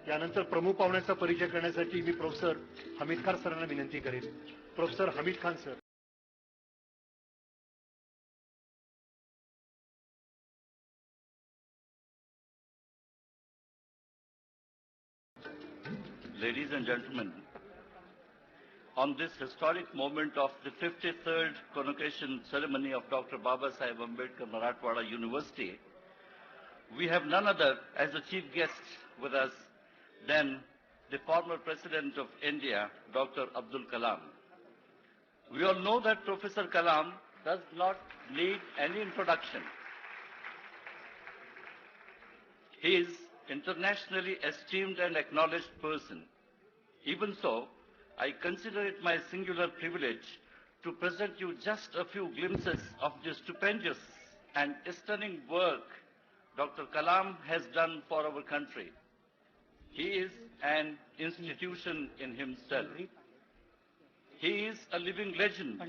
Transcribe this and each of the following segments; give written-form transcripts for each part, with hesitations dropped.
यानंतर प्रमुख पाहुण्यांचा परिचय करण्यासाठी मी प्रोफेसर हमीद खान सरांना विनंती करेन. Professor Hamid Khan sir. Ladies and gentlemen, on this historic moment of the 53rd convocation ceremony of Dr. Baba Saheb Ambedkar Marathwada University, we have none other as the chief guest with us than the former President of India, Dr. Abdul Kalam. We all know that Professor Kalam does not need any introduction. He is internationally esteemed and acknowledged person. Even so, I consider it my singular privilege to present you just a few glimpses of the stupendous and stunning work Dr. Kalam has done for our country. He is an institution in himself. He is a living legend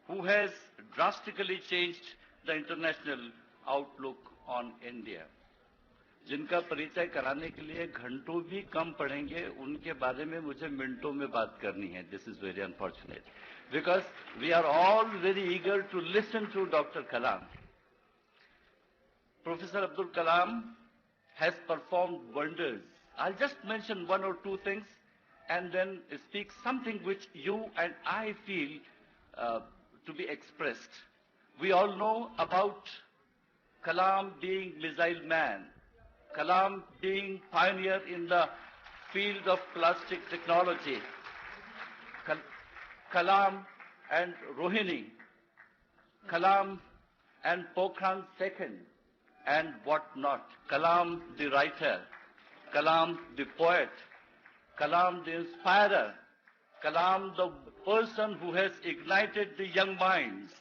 who has drastically changed the international outlook on India. जिनका परिचय कराने के लिए घंटों भी कम पड़ेंगे, उनके बारे में मुझे मिनटों में बात करनी है. This is very unfortunate because we are all very eager to listen to Dr. Kalam. Professor Abdul Kalam has performed wonders. I'll just mention one or two things and then speak something which you and I feel to be expressed. We all know about Kalam being missile man, Kalam being pioneer in the field of plastic technology, Kalam and Rohini, Kalam and Pokhran II, and what not. Kalam the writer, Kalam the poet, Kalam the inspirer, Kalam the person who has ignited the young minds,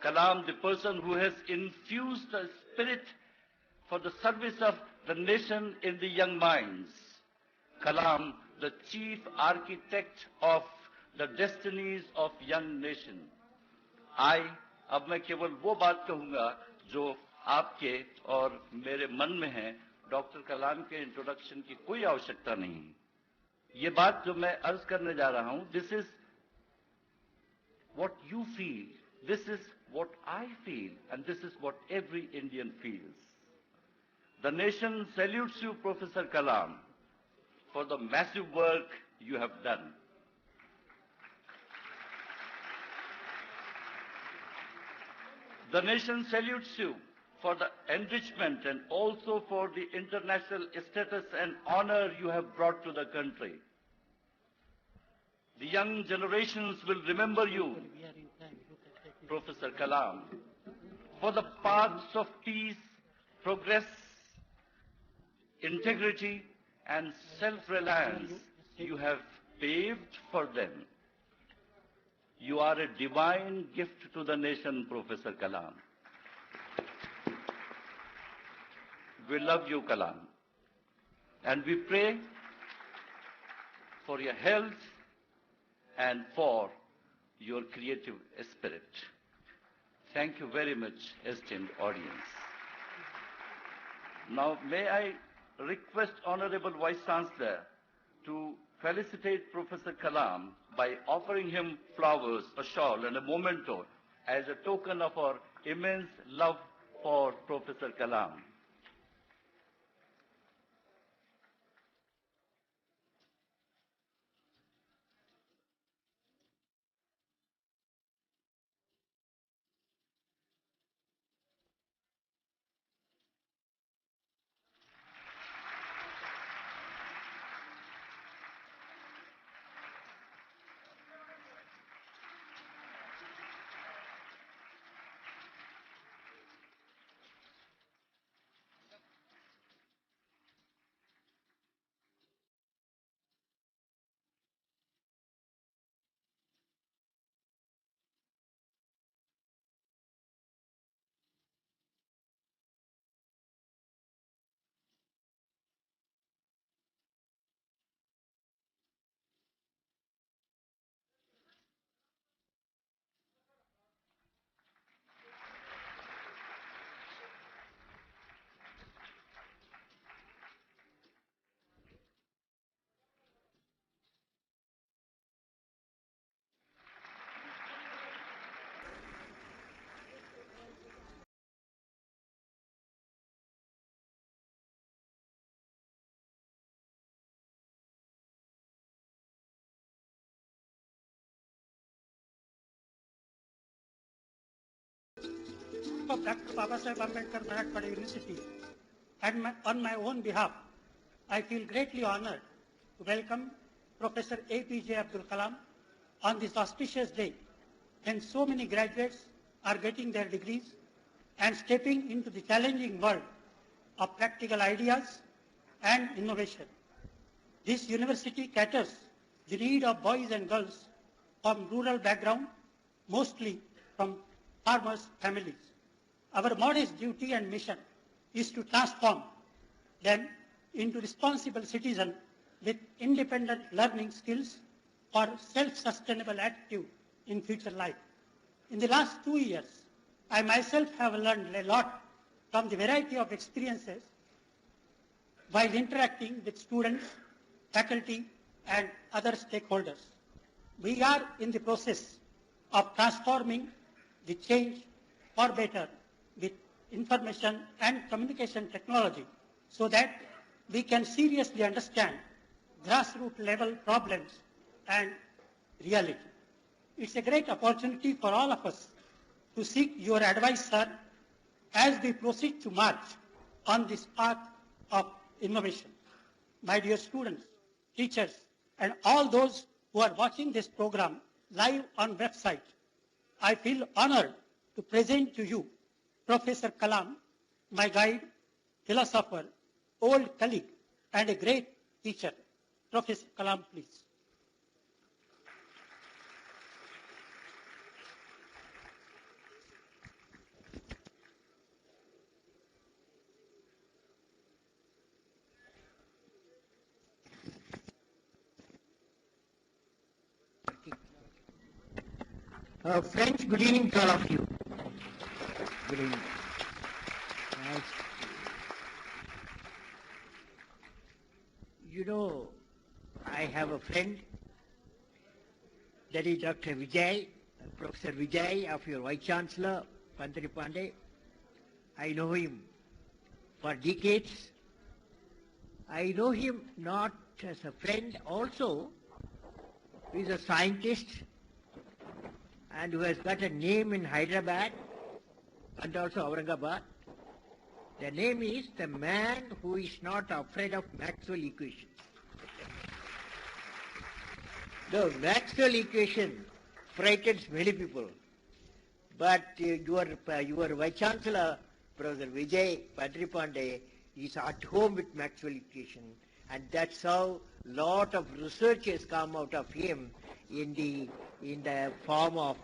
Kalam the person who has infused the spirit for the service of the nation in the young minds, Kalam the chief architect of the destinies of young nation. अब मैं केवल वो बात कहूंगा जो आपके और मेरे मन में है. डॉक्टर कलाम के इंट्रोडक्शन की कोई आवश्यकता नहीं है. ये बात जो मैं अर्ज करने जा रहा हूं, this is what you feel, this is what I feel, and this is what every Indian feels. The nation salutes you, Professor Kalam, for the massive work you have done. The nation salutes you for the enrichment and also for the international status and honor you have brought to the country. The young generations will remember you, Professor Kalam, for the paths of peace, progress, integrity and self-reliance you have paved for them. You are a divine gift to the nation, Professor Kalam. We love you, Kalam, and we pray for your health and for your creative spirit. Thank you very much, esteemed audience. Now, may I request Honorable Vice Chancellor to felicitate Professor Kalam by offering him flowers, a shawl and a memento as a token of our immense love for Professor Kalam. of Dr. Babasaheb Ambedkar Marathwada University, and on my own behalf, I feel greatly honored to welcome Professor APJ Abdul Kalam on this auspicious day when so many graduates are getting their degrees and stepping into the challenging world of practical ideas and innovation. This university caters the need of boys and girls from rural background, mostly from farmers' families. Our modest duty and mission is to transform them into responsible citizens with independent learning skills for self-sustainable attitude in future life. In the last 2 years, I myself have learned a lot from the variety of experiences while interacting with students, faculty, and other stakeholders. We are in the process of transforming the change for better with information and communication technology so that we can seriously understand grassroots level problems and reality. It's a great opportunity for all of us to seek your advice, sir, as we proceed to march on this path of innovation. My dear students, teachers, and all those who are watching this program live on website, I feel honored to present to you Professor Kalam, my guide, philosopher, old colleague, and a great teacher. Professor Kalam, please. Friends, good evening to all of you. Good evening. You know, I have a friend, that is Dr. Vijay, Professor Vijay of your Vice Chancellor, Pantri Pandey. I know him for decades. I know him not as a friend also. He is a scientist and who has got a name in Hyderabad and also Aurangabad. The name is the man who is not afraid of Maxwell equation. The Maxwell equation frightens many people, but your Vice Chancellor, Professor Vijay Pantri Pandey, is at home with Maxwell equation, and that's how lot of research has come out of him in the form of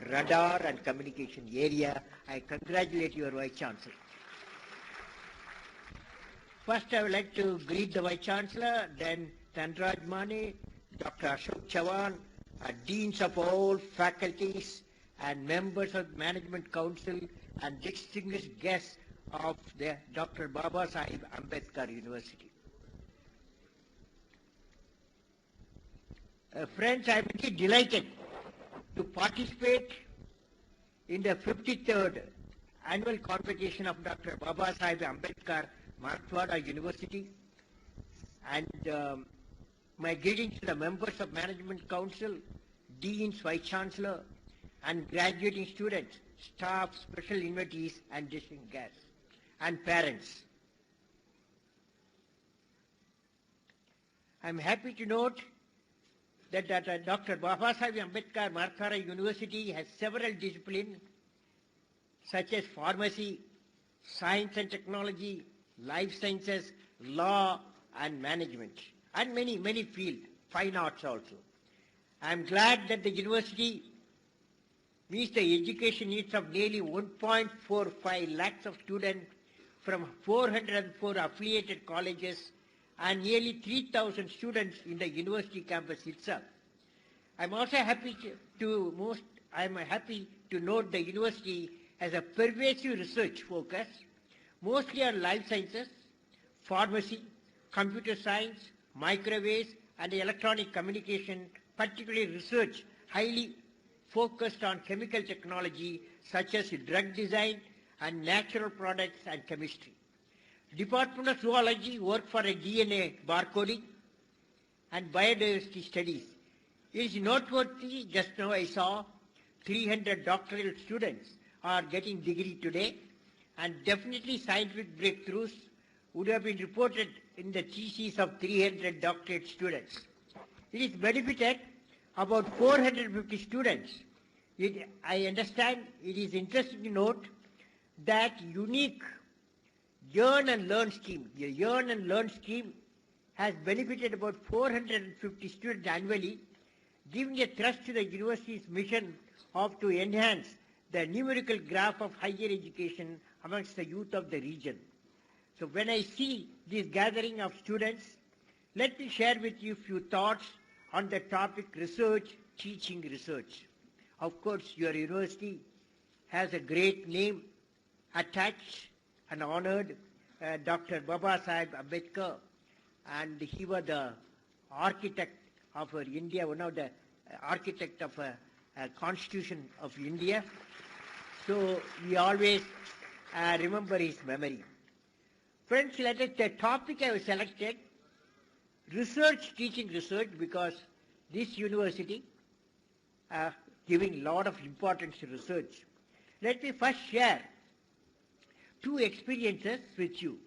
radar and communication area. I congratulate your Vice Chancellor. First, I would like to greet the Vice Chancellor, then Dhanraj Mane, Dr. Ashok Chavan, deans of all faculties and members of Management Council and distinguished guests of the Dr. Babasaheb Ambedkar University. Friends, I am very delighted to participate in the 53rd annual competition of Dr. Babasaheb Ambedkar Marathwada University, and my greetings to the members of Management Council, Deans, Vice Chancellor, and graduating students, staff, special invitees, and distinguished guests, and parents. I am happy to note that Dr. Babasaheb Ambedkar Marathwada University has several disciplines such as pharmacy, science and technology, life sciences, law and management, and many fields, fine arts also. I am glad that the university meets the education needs of nearly 1.45 lakhs of students from 404 affiliated colleges and nearly 3,000 students in the university campus itself. I'm also happy to note the university has a pervasive research focus, mostly on life sciences, pharmacy, computer science, microwaves, and electronic communication, particularly research highly focused on chemical technology such as drug design and natural products and chemistry. Department of Zoology work for a DNA barcoding and biodiversity studies. It is noteworthy, just now I saw 300 doctoral students are getting degree today, and definitely scientific breakthroughs would have been reported in the theses of 300 doctorate students. It is benefited about 450 students. I understand it is interesting to note that unique Yearn and Learn scheme, the Yearn and Learn scheme has benefited about 450 students annually, giving a thrust to the university's mission of to enhance the numerical graph of higher education amongst the youth of the region. So when I see this gathering of students, let me share with you a few thoughts on the topic research, teaching research. Of course, your university has a great name attached and honored, Dr. Baba Sahib Ambedkar, and he was the architect of India, one of the architect of a constitution of India. So we always remember his memory. Friends, let us, the topic I have selected, research, teaching research, because this university giving a lot of importance to research. Let me first share two experiences with you.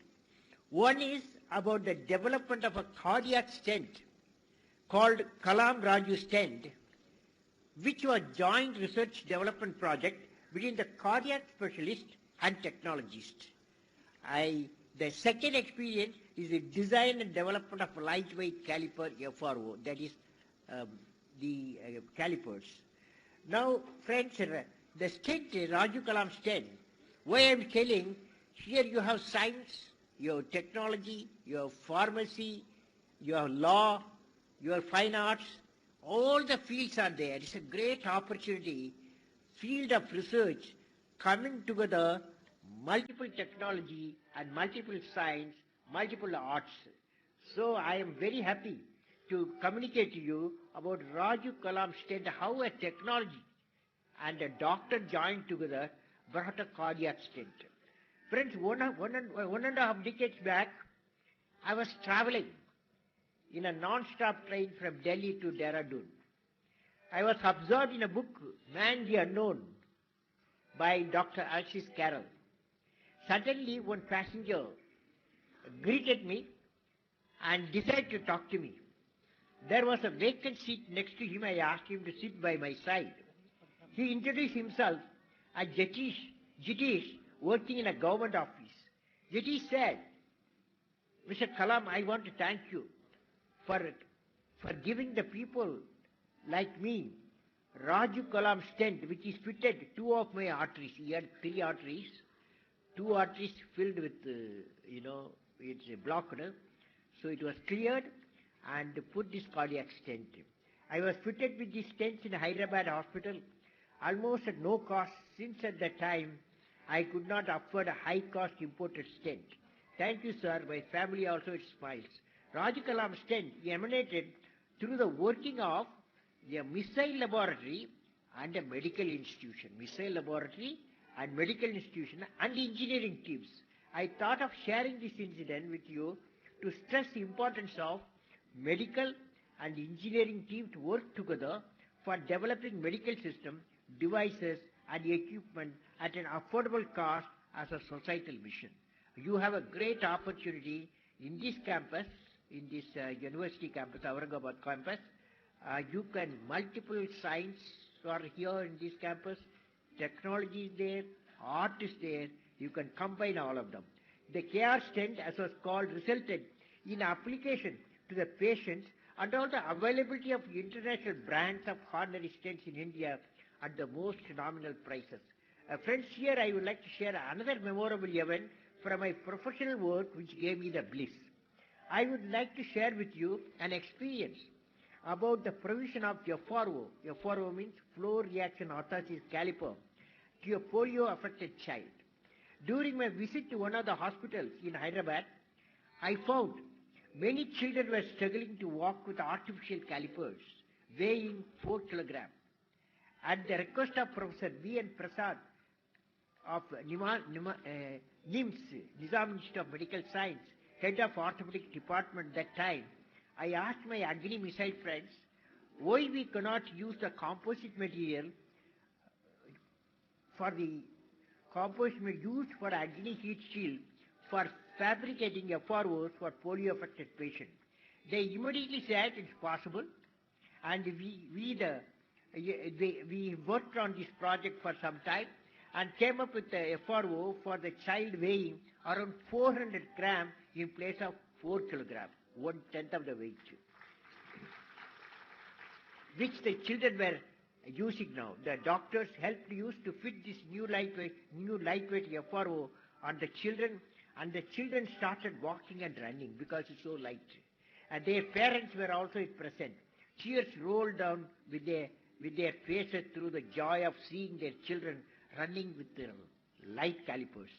One is about the development of a cardiac stent called Kalam Raju stent, which was joint research development project between the cardiac specialist and technologist. The second experience is the design and development of a lightweight caliper FRO, that is the calipers. Now, friends, the stent, Raju Kalam stent, why I am telling, here you have science, you have technology, you have pharmacy, you have law, you have fine arts, all the fields are there. It's a great opportunity, field of research, coming together, multiple technology and multiple science, multiple arts. So I am very happy to communicate to you about Raju Kalam stent, how a technology and a doctor joined together brought a cardiac stent. Friends, one and a half decades back, I was traveling in a non-stop train from Delhi to Dehradun. I was observed in a book, Man the Unknown, by Dr. Alexis Carrel. Suddenly, one passenger greeted me and decided to talk to me. There was a vacant seat next to him. I asked him to sit by my side. He introduced himself as Jitish, working in a government office. Jitish said, Mr. Kalam, I want to thank you for giving the people like me Raju Kalam stent, which is fitted two of my arteries. He had three arteries, two arteries filled with, it's blocked. So it was cleared and put this cardiac stent. I was fitted with these stents in Hyderabad hospital, almost at no cost, since at that time I could not afford a high-cost imported stent. Thank you, sir. My family also it smiles. Raju Kalam stent emanated through the working of a missile laboratory and a medical institution. Missile laboratory and medical institution and engineering teams. I thought of sharing this incident with you to stress the importance of medical and engineering teams to work together for developing medical system, devices and equipment at an affordable cost as a societal mission. You have a great opportunity in this campus, in this university campus, Aurangabad campus. You can, multiple science are here in this campus, technology is there, art is there, you can combine all of them. The KR stent, as was called, resulted in application to the patients and also availability of international brands of coronary stents in India at the most nominal prices. Friends, here I would like to share another memorable event from my professional work which gave me the bliss. I would like to share with you an experience about the provision of FRO. FRO means flow reaction orthosis caliper to a polio-affected child. During my visit to one of the hospitals in Hyderabad, I found many children were struggling to walk with artificial calipers weighing 4 kilograms. At the request of Professor B.N. Prasad of NIMS, Nizam Institute of Medical Science, head of orthopedic department that time, I asked my Agni missile friends why we cannot use the composite material for the compost may be used for agni heat shield for fabricating FROs for polio-affected patients. They immediately said it's possible, and we worked on this project for some time and came up with a FRO for the child weighing around 400 grams in place of 4 kilograms, 1/10 of the weight, which the children were using now. The doctors helped use to fit this new lightweight FRO on the children, and the children started walking and running because it's so light. And their parents were also present. Tears rolled down with their faces through the joy of seeing their children running with their light calipers.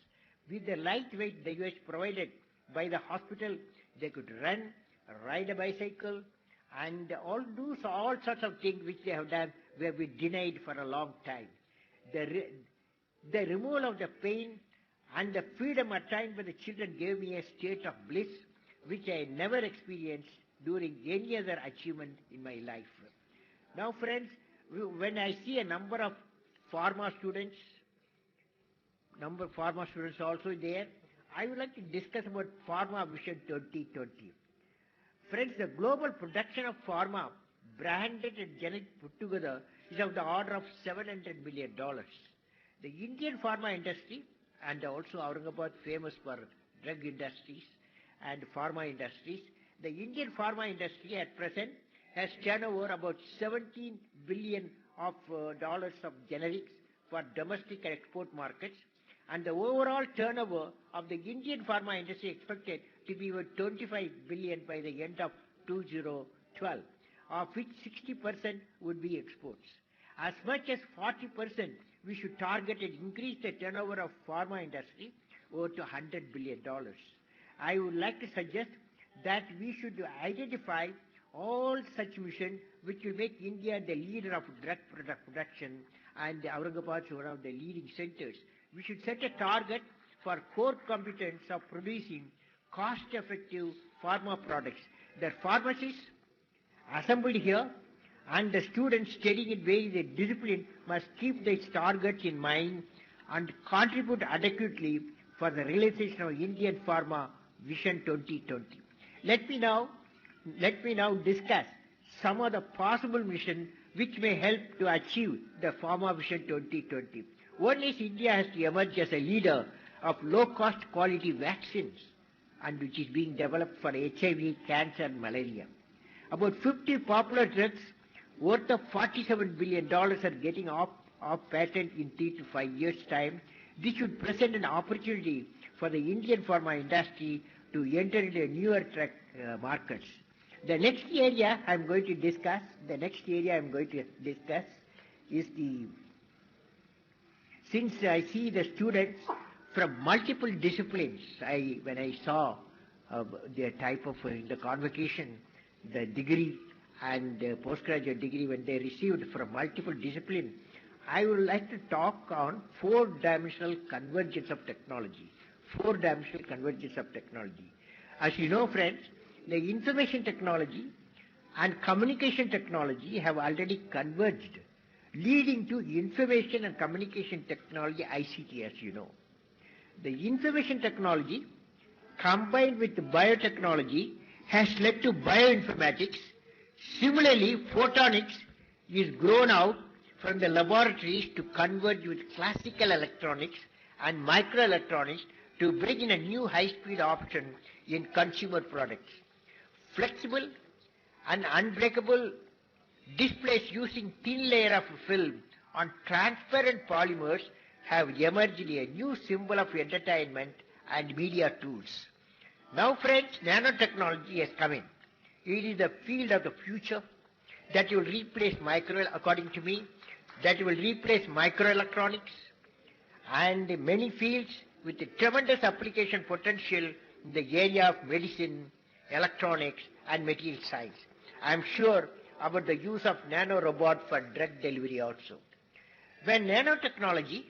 With the lightweight device provided by the hospital, they could run, ride a bicycle, and all sorts of things which they have done were been denied for a long time. The removal of the pain and the freedom attained by the children gave me a state of bliss which I never experienced during any other achievement in my life. Now, friends, when I see a number of pharma students also there, I would like to discuss about Pharma Vision 2020. Friends, the global production of pharma, branded and generic put together, is of the order of $700 million. The Indian pharma industry, and also Aurangabad famous for drug industries and pharma industries, the Indian pharma industry at present has turnover about $17 billion of generics for domestic and export markets, and the overall turnover of the Indian pharma industry expected to be about $25 billion by the end of 2012, of which 60% would be exports. As much as 40% we should target and increase the turnover of pharma industry over to $100 billion. I would like to suggest that we should identify all such missions which will make India the leader of drug production, and Aurangabad is one of the leading centers. We should set a target for core competence of producing cost-effective pharma products. The pharmacists assembled here and the students studying in various disciplines must keep these targets in mind and contribute adequately for the realization of Indian Pharma Vision 2020. Let me now discuss some of the possible missions which may help to achieve the Pharma Vision 2020. One is India has to emerge as a leader of low-cost quality vaccines, and which is being developed for HIV, cancer, and malaria. About 50 popular drugs worth of $47 billion are getting off patent in 3 to 5 years' time. This should present an opportunity for the Indian pharma industry to enter into newer markets. The next area I'm going to discuss is since I see the students from multiple disciplines, when I saw their type of the convocation, the degree and postgraduate degree when they received from multiple disciplines, I would like to talk on four-dimensional convergence of technology. Four-dimensional convergence of technology. As you know, friends, the information technology and communication technology have already converged, leading to information and communication technology, ICT, as you know. The information technology combined with biotechnology has led to bioinformatics. Similarly, photonics is grown out from the laboratories to converge with classical electronics and microelectronics to bring in a new high-speed option in consumer products. Flexible and unbreakable displays using thin layer of film on transparent polymers have emerged a new symbol of entertainment and media tools. Now, friends, nanotechnology has come in. It is the field of the future that will replace according to me, that will replace microelectronics and many fields with a tremendous application potential in the area of medicine, electronics, and material science. I am sure about the use of nanorobot for drug delivery also. When nanotechnology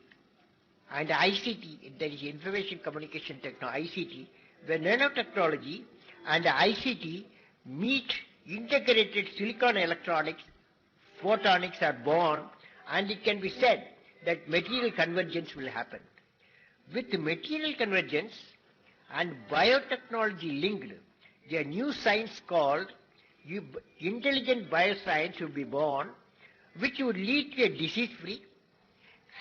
and ICT, that is information communication technology, ICT, when nanotechnology and ICT meet integrated silicon electronics, photonics are born, and it can be said that material convergence will happen. with material convergence and biotechnology linked, a new science called intelligent bioscience would be born, which would lead to a disease-free,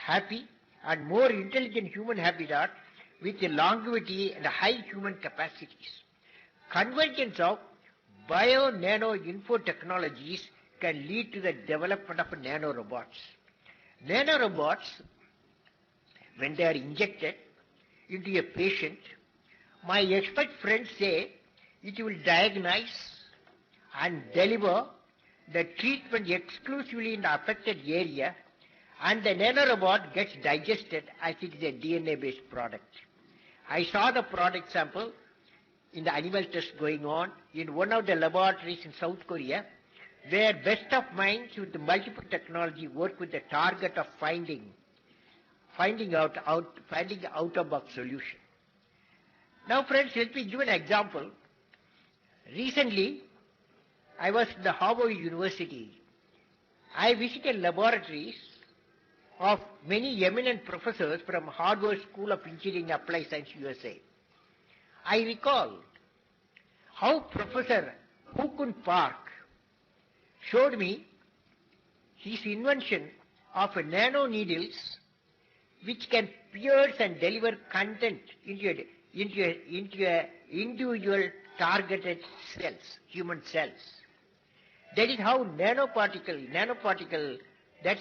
happy, and more intelligent human habitat with a longevity and high human capacities. Convergence of bio-nano-info technologies can lead to the development of nanorobots. Nanorobots, when they are injected into a patient, my expert friends say it will diagnose and deliver the treatment exclusively in the affected area, and the nanorobot gets digested as it is a DNA-based product. I saw the product sample in the animal test going on in one of the laboratories in South Korea, where best of minds with multiple technology work with the target of finding out-of-box solution. Now friends, let me give an example. Recently, I was in the Harvard University. I visited laboratories of many eminent professors from Harvard School of Engineering Applied Science, USA. I recall how Professor Hookun Park showed me his invention of nano needles which can pierce and deliver content into individual targeted cells, human cells. That is how nanoparticle, that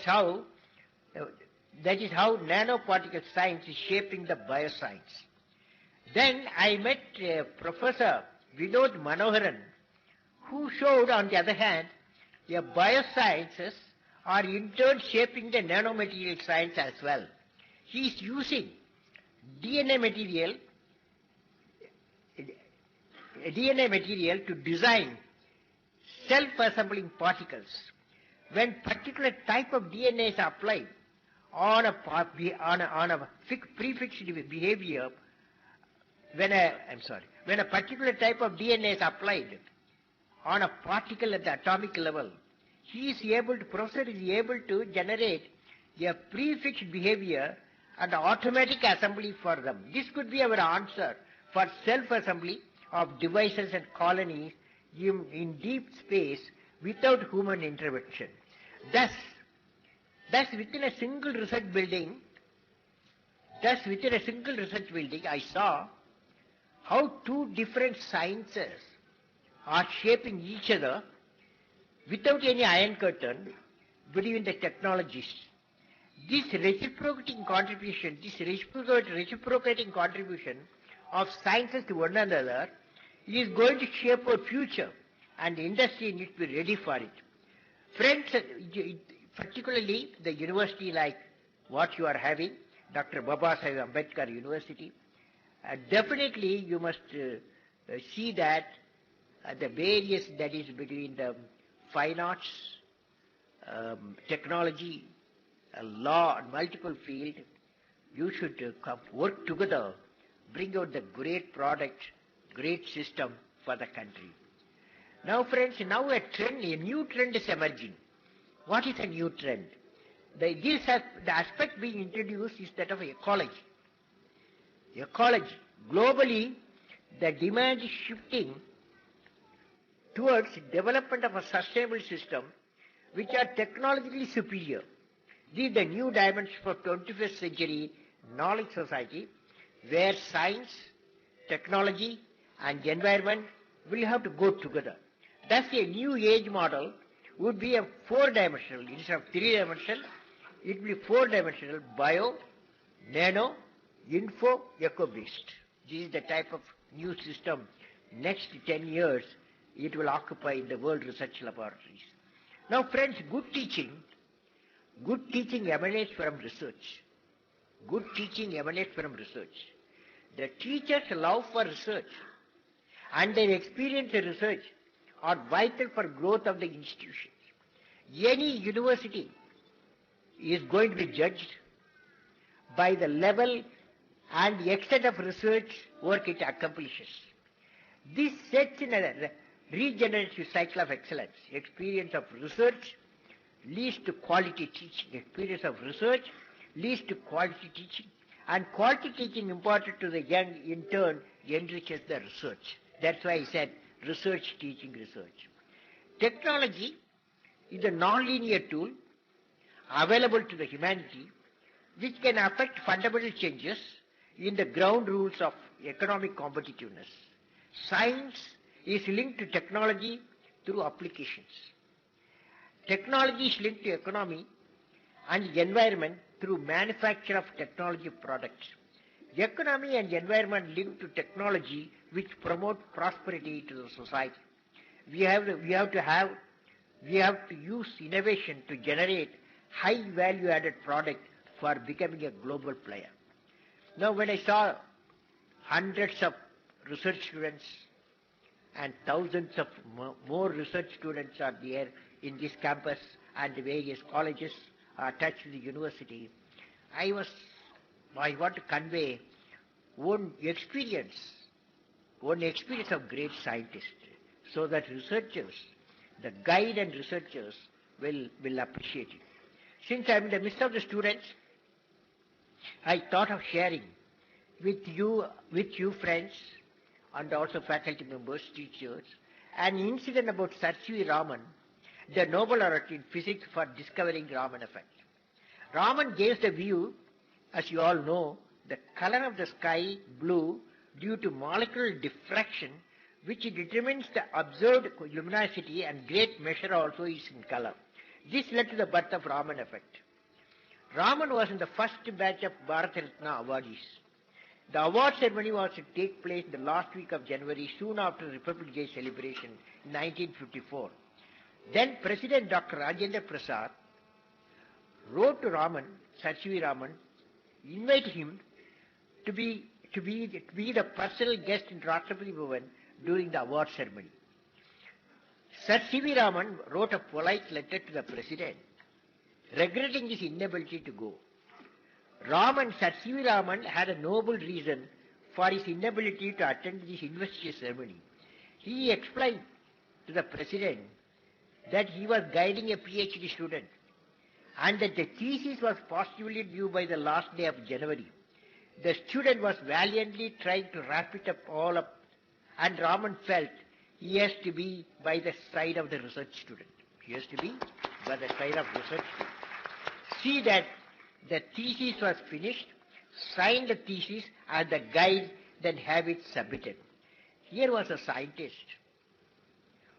is how nanoparticle science is shaping the bioscience. Then I met Professor Vinod Manoharan, who showed, on the other hand, biosciences are in turn shaping the nanomaterial science as well. He is using DNA material to design self-assembling particles. When particular type of DNA is applied on a prefixed behavior, when a particular type of DNA is applied on a particle at the atomic level, professor is able to generate a prefixed behavior and automatic assembly for them. This could be our answer for self-assembly of devices and colonies in deep space without human intervention. Thus within a single research building, I saw how two different sciences are shaping each other without any iron curtain between the technologies. This reciprocating contribution of sciences to one another is going to shape our future, and the industry needs to be ready for it. Friends, particularly the university like what you are having, Dr. Babasaheb Ambedkar University, definitely you must see that the various, that is between the fine arts, technology, law, and multiple fields, you should work together, bring out the great product, great system for the country. Now friends, now a new trend is emerging. What is a new trend? The aspect being introduced is that of ecology. Globally, the demand is shifting towards development of a sustainable system which are technologically superior. These are the new dimensions for 21st century knowledge society, where science, technology, and environment will have to go together. Thus, a new age model would be a four-dimensional, instead of three-dimensional, it will be four-dimensional: bio, nano, info, eco-based. This is the type of new system next 10 years it will occupy in the world research laboratories. Now friends, good teaching emanates from research. Good teaching emanates from research. The teachers' love for research and their experience in research are vital for growth of the institutions. Any university is going to be judged by the level and the extent of research work it accomplishes. This sets in a regenerative cycle of excellence. Experience of research leads to quality teaching. Experience of research leads to quality teaching, And quality teaching imparted to the young, in turn, enriches the research. That's why I said research, teaching, research. Technology is a non-linear tool available to the humanity which can affect fundamental changes in the ground rules of economic competitiveness. Science is linked to technology through applications. Technology is linked to economy and environment through manufacture of technology products. Economy and environment linked to technology which promote prosperity to the society. We have to use innovation to generate high value added product for becoming a global player. Now when I saw hundreds of research students and thousands of more research students are there in this campus and various colleges attached to the university, I want to convey one experience of great scientists, so that researchers, the guide and researchers will appreciate it. Since I am in the midst of the students, I thought of sharing with you friends and also faculty members, teachers, an incident about Sir C.V. Raman, the Nobel laureate in physics for discovering Raman effect. Raman gave the view, as you all know, the color of the sky blue due to molecular diffraction, which determines the observed luminosity, and great measure also is in color. This led to the birth of Raman effect. Raman was in the first batch of Bharat Ratna awardees. The award ceremony was to take place in the last week of January, soon after Republic Day celebration in 1954. Then President Dr. Rajendra Prasad wrote to Raman, Sir C.V. Raman, invited him to be the personal guest in Rashtrapati Bhavan during the award ceremony. Sir C.V. Raman wrote a polite letter to the President, regretting his inability to go. Sir C.V. Raman had a noble reason for his inability to attend this investiture ceremony. He explained to the President that he was guiding a PhD student and that the thesis was positively due by the last day of January. The student was valiantly trying to wrap it all up, and Raman felt he has to be by the side of the research student. He has to be by the side of research student. See that the thesis was finished, sign the thesis, and the guide then have it submitted. Here was a scientist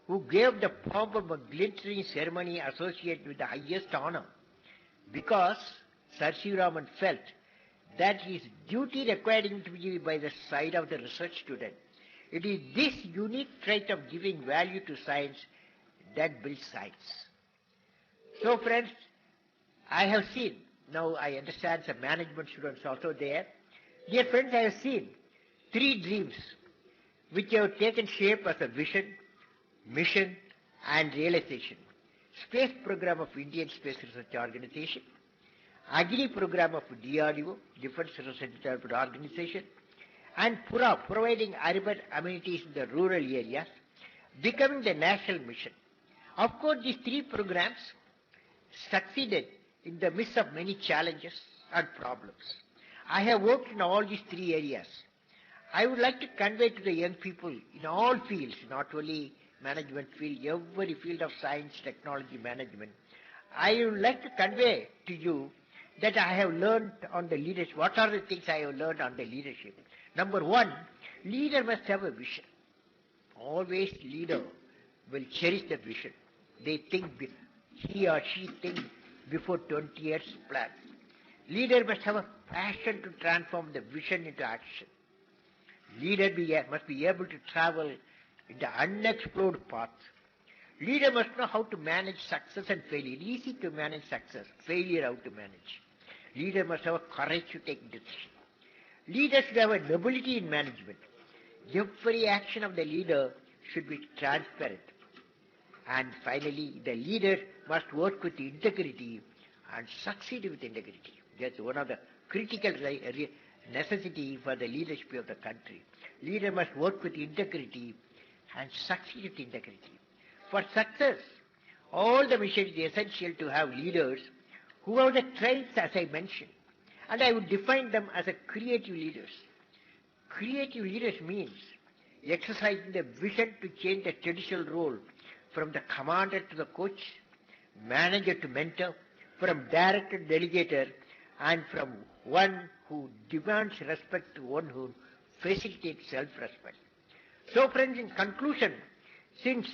who gave the pomp of a glittering ceremony associated with the highest honor, because Sir C.V. Raman felt that his duty required him to be by the side of the research student. It is this unique trait of giving value to science that builds science. So friends, I have seen, now I understand some management students also there. Dear friends, I have seen 3 dreams which have taken shape as a vision, mission and realization. Space program of Indian Space Research Organization, Agni program of DRDO, Defense Research Development Organization, and PURA, providing urban amenities in the rural areas, becoming the national mission. Of course, these 3 programs succeeded in the midst of many challenges and problems. I have worked in all these 3 areas. I would like to convey to the young people in all fields, not only management field, every field of science, technology, management, I would like to convey to you that I have learned on the leadership. What are the things I have learned on the leadership? Number 1, leader must have a vision. Always leader will cherish the vision. They think, he or she think before 20 years plan. Leader must have a passion to transform the vision into action. Leader must be able to travel in the unexplored path. Leader must know how to manage success and failure. Easy to manage success, failure how to manage. Leader must have a courage to take decision. Leaders should have a nobility in management. Every action of the leader should be transparent. And finally, the leader must work with integrity and succeed with integrity. That's one of the critical necessity for the leadership of the country. Leader must work with integrity and succeed with integrity. For success, all the mission is essential to have leaders who have the traits as I mentioned, and I would define them as a creative leaders. Creative leaders means exercising the vision to change the traditional role from the commander to the coach, manager to mentor, from director to delegator, and from one who demands respect to one who facilitates self-respect. So friends, in conclusion, since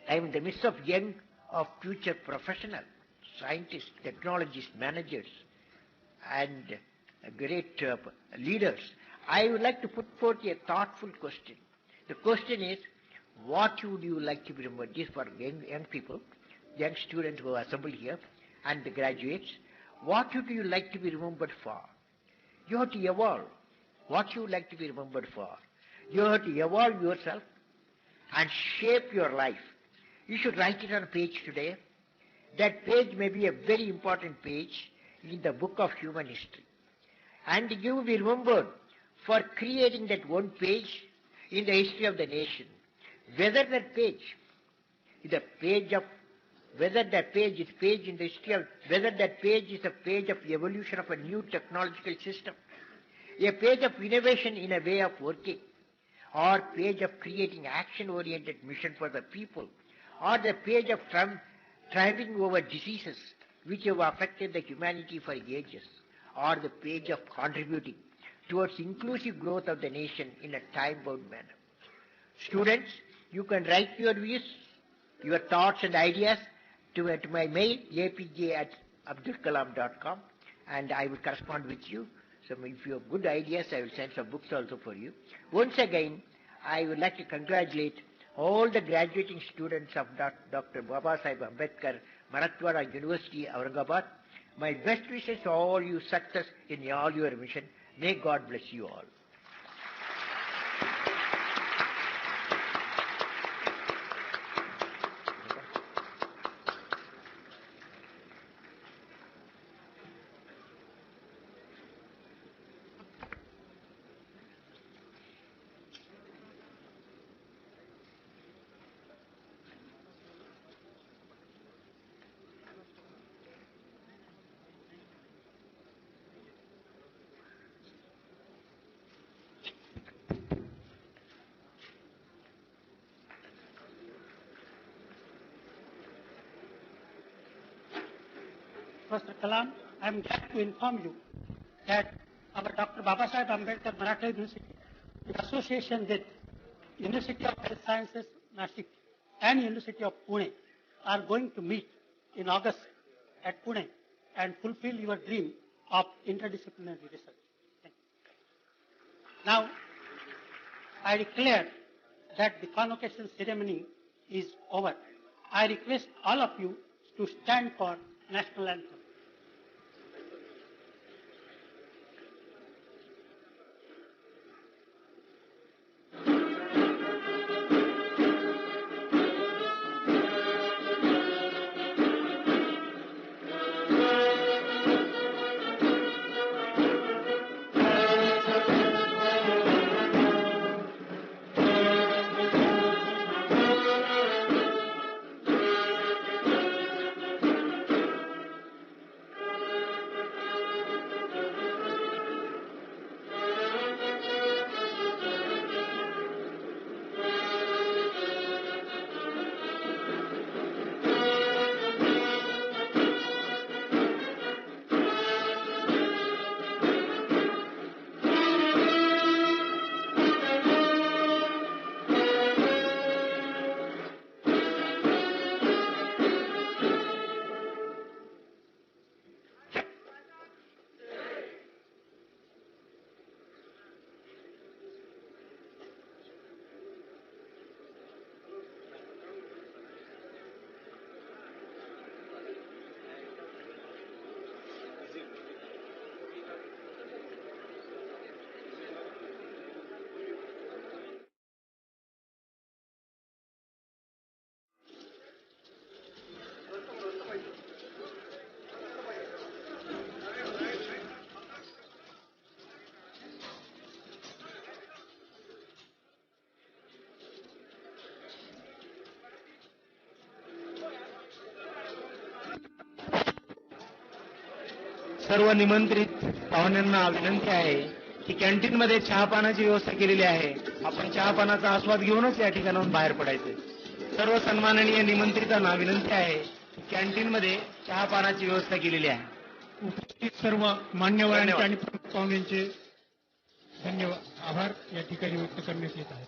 I am in the midst of young of future professionals, scientists, technologists, managers, and great leaders, I would like to put forth a thoughtful question. The question is, what would you like to be remembered? This for young people, young students who are assembled here, and the graduates. What would you like to be remembered for? You have to evolve. What you would like to be remembered for? You have to evolve yourself and shape your life. You should write it on a page today. That page may be a very important page in the book of human history. And you will be remembered for creating that one page in the history of the nation. Whether that page is a page of, whether that page is page in the history of, whether that page is a page of evolution of a new technological system, a page of innovation in a way of working, or page of creating action-oriented mission for the people, or the page of triumphing over diseases which have affected the humanity for ages, or the page of contributing towards inclusive growth of the nation in a time-bound manner. Students, you can write your views, your thoughts and ideas to my mail, apj@abdulkalam.com, and I will correspond with you. So if you have good ideas, I will send some books also for you. Once again, I would like to congratulate all the graduating students of Dr. Baba Sahib Ambedkar, Marathwada University, Aurangabad. My best wishes to all you success in all your mission. May God bless you all. Professor Kalam, I am glad to inform you that our Dr. Baba Sahib Ambedkar Maratha University, in association with University of Health Sciences, Nashik, and University of Pune, are going to meet in August at Pune and fulfill your dream of interdisciplinary research. Thank you. Now, I declare that the convocation ceremony is over. I request all of you to stand for national anthem. सर्व निमंत्रित पाहुण्यांना विनंती आहे की कॅन्टीनमध्ये चहापानाची व्यवस्था केलेली आहे. आपण चहापानाचा आस्वाद घेऊनच या ठिकाणाहून बाहेर पडायचे. सर्व सन्माननीय निमंत्रितांना विनंती आहे की कॅन्टीनमध्ये चहापानाची व्यवस्था केलेली आहे. उपस्थित सर्व मान्यवरांचे आणि प्रमुख पाहुण्यांचे धन्यवाद आभार या ठिकाणी व्यक्त करण्यात येत आहे.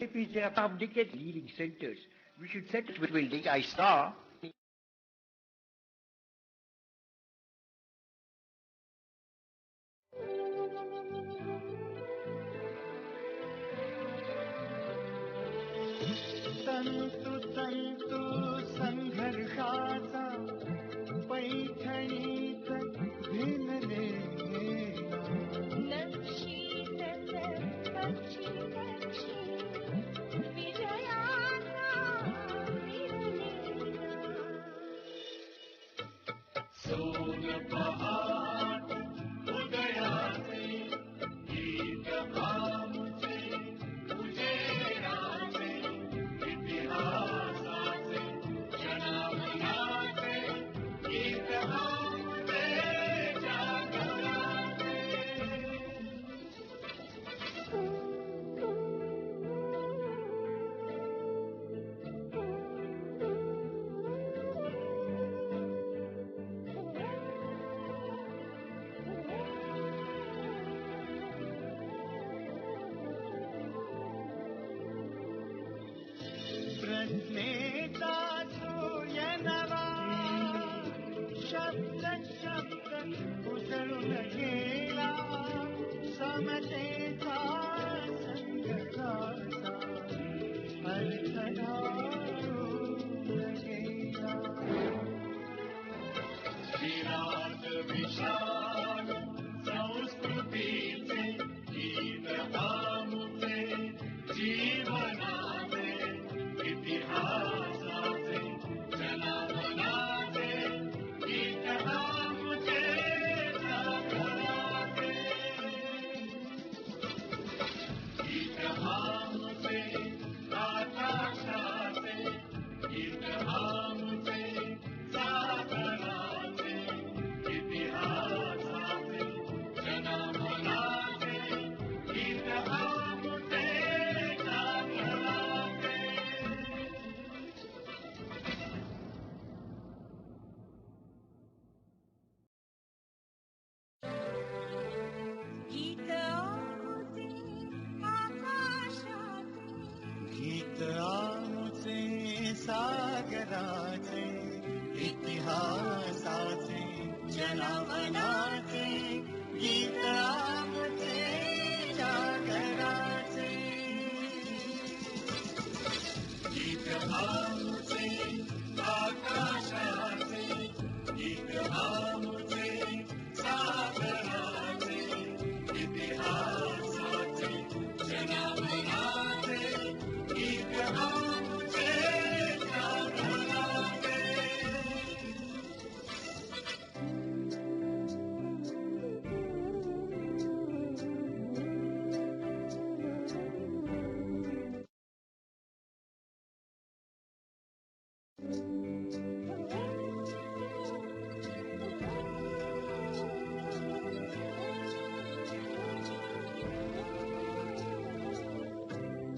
APJ abdicate leading centers. We should set it with building. I saw तंतु तंतु संघर्षाचा पैठणीत भिनले लक्षी पक्षी विजयाचा सोन पहाट उदयाचे गीत आमचे उजेडाचे इतिहासाचे जनामनाचे गीत आमचे जागराचे समतेचा संघर्षाचा अर्थ ठाऊन गेला. विराट विशाल संस्कृतीचे गीत आमुचे जीवनाचे इतिहासाचे जनावनाचे गीत आमुचे जागराचे गीत आमुचे आकाशाचे गीत आमुचे जागराचे इतिहासाचे जनावनाचे गीत आमुचे जागराचे. गीत आमुचे आकाशाचे गीत आमुचे सागराचे इतिहासाचे जनावनाचे गीत आमुचे जागराचे. गीत आमुचे आकाशाचे गीत आमुचे सागराचे इतिहासाचे जनावराचे गीत आमुचे जागराचे.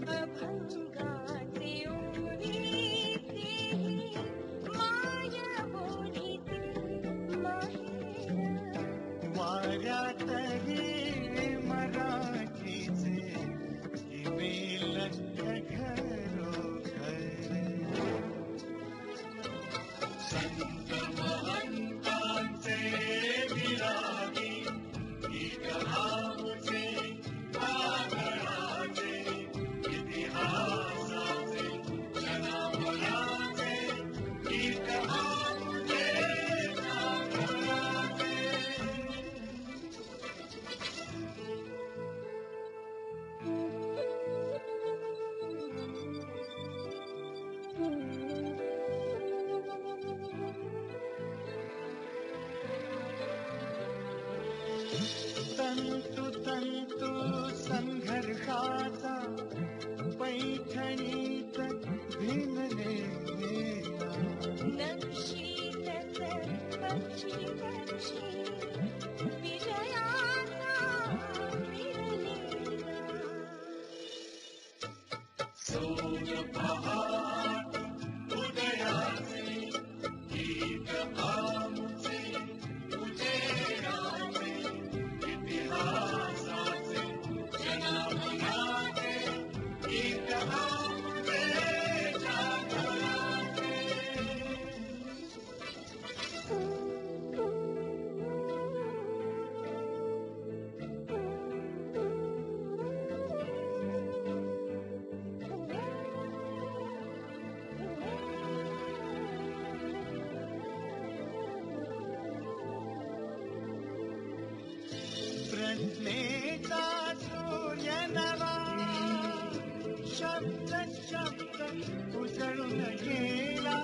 अभंगाचे ओढीते माया बोलीते माहेर वाऱ्यातही मराठीचे दिवे लख घरोघर. संत महंतांचे विरागी गीत आमुचे आगळाचे इतिहासाचे जनावराचे गीत आमुचे जागराचे. तंतु तंतु संघर्षाचा पैठणीत भिनले गेला. नक्षीतच पक्षी पक्षी विजयाचा विरलेला. सोन पहाट उदयाचे गीत आमुचे उजेडाचे इतिहासाचे जनावराचे गीत आमुचे जागराचे. प्रज्ञेचा सूर्य नवा शब्द शब्द उजळून गेला.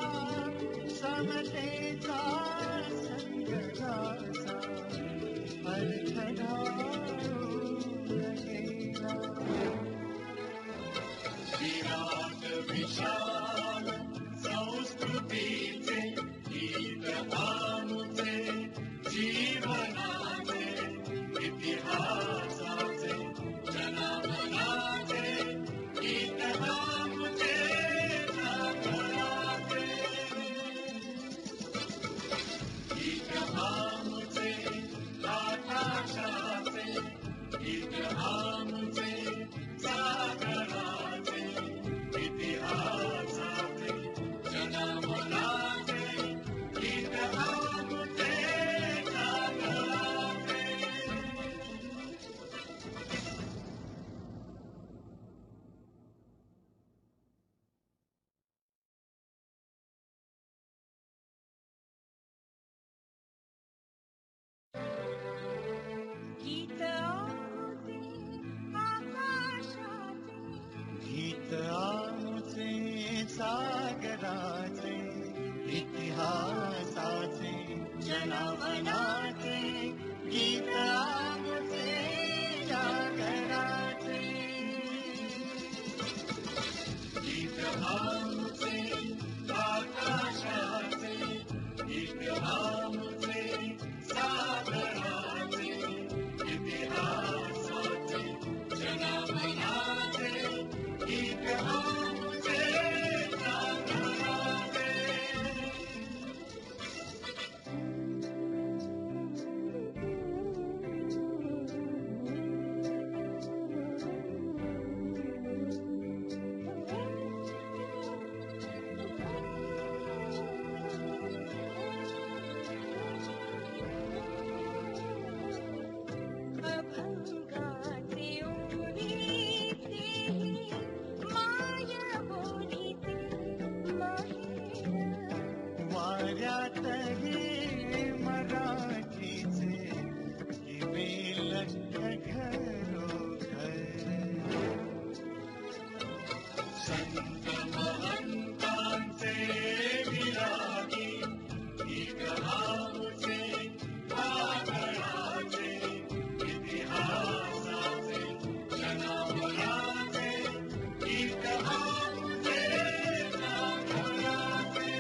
समतेचा संघर्षाचा अर्थ ठाऊन गेला. विराट विशाल संस्कृतीचे गीत आमुचे जीवनाचे इतिहासाचे जनावराचे गीत आमुचे जागराचे. गीत आमुचे आकाशाचे जनावनाचे गीत आमचे जागराचे गीत आमचे आकाशाचे गीत आमचे सागराचे इतिहासाचे जनावराचे गीत आमचे जागराचे अभंगाचे ओढीते माया बोलीते माहेर वाऱ्यातही मराठीचे किवे लख घरोघर संत महंतांचे विरागी गीत आमचे वादळाचे इतिहासाचे जनावराचे गीत आमचे जागराचे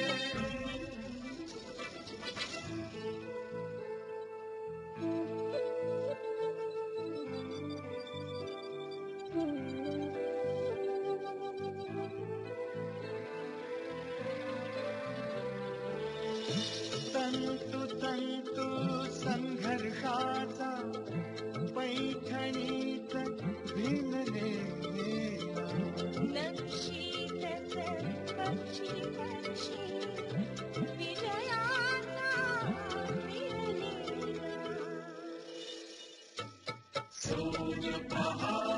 तंतु तंतु संघर्षाचा पैठणीत भिनलेला नक्षीतच पक्षी पक्षी विजयाचा मिळालेला सोन पहा